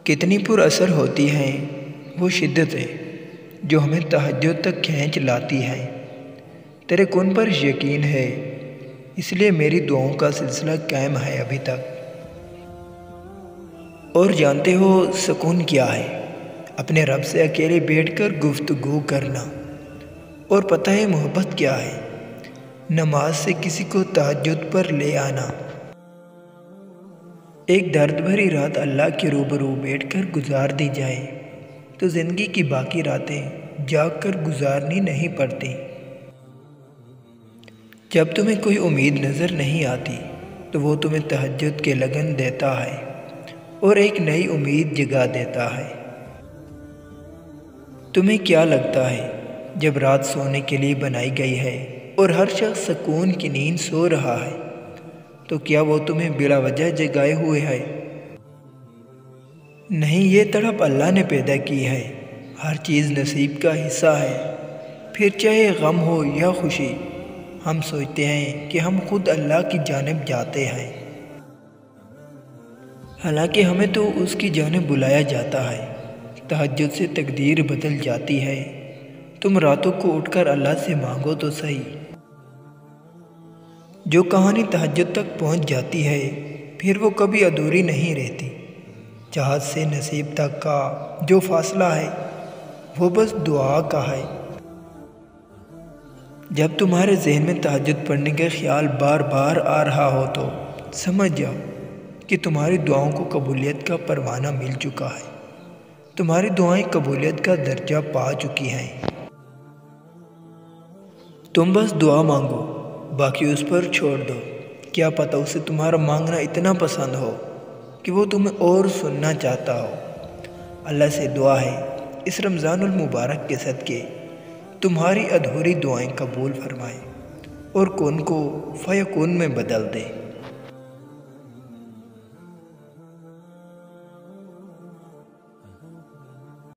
کتنی پر اثر ہوتی ہیں وہ شدتیں جو ہمیں تہجد تک کھینچ لاتی ہیں۔ تیرے کن پر یقین ہے، اس لیے میری دعاؤں کا سلسلہ قائم ہے ابھی تک۔ اور جانتے ہو سکون کیا ہے؟ اپنے رب سے اکیلے بیٹھ کر گفتگو کرنا۔ اور پتہ ہے محبت کیا ہے؟ نماز سے کسی کو تہجد پر لے آنا۔ ایک درد بھری رات اللہ کے روبرو بیٹھ کر گزار دی جائے تو زندگی کی باقی راتیں جاگ کر گزارنی نہیں پڑتی۔ جب تمہیں کوئی امید نظر نہیں آتی تو وہ تمہیں تہجد کے لگن دیتا ہے اور ایک نئی امید جگا دیتا ہے۔ تمہیں کیا لگتا ہے جب رات سونے کے لیے بنائی گئی ہے اور ہر شخص سکون کی نیند سو رہا ہے تو کیا وہ تمہیں بلا وجہ جگائے ہوئے ہے؟ نہیں، یہ تڑپ اللہ نے پیدا کی ہے۔ ہر چیز نصیب کا حصہ ہے، پھر چاہے غم ہو یا خوشی۔ ہم سوچتے ہیں کہ ہم خود اللہ کی جانب جاتے ہیں، حالانکہ ہمیں تو اس کی جانب بلایا جاتا ہے۔ تہجد سے تقدیر بدل جاتی ہے۔ تم راتوں کو اٹھ کر اللہ سے مانگو تو صحیح۔ جو کہانی تہجد تک پہنچ جاتی ہے پھر وہ کبھی ادھوری نہیں رہتی۔ چاہت سے نصیب تک کا جو فاصلہ ہے وہ بس دعا کا ہے۔ جب تمہارے ذہن میں تہجد پڑھنے کا خیال بار بار آ رہا ہو تو سمجھ جاؤ کہ تمہاری دعاؤں کو قبولیت کا پروانہ مل چکا ہے۔ تمہاری دعائیں قبولیت کا درجہ پا چکی ہیں۔ تم بس دعا مانگو، باقی اس پر چھوڑ دو۔ کیا پتہ اسے تمہارا مانگنا اتنا پسند ہو کہ وہ تمہیں اور سننا چاہتا ہو۔ اللہ سے دعا ہے اس رمضان المبارک کے صدقے تمہاری ادھوری دعائیں قبول فرمائے اور کن کو فیکون میں بدل دے۔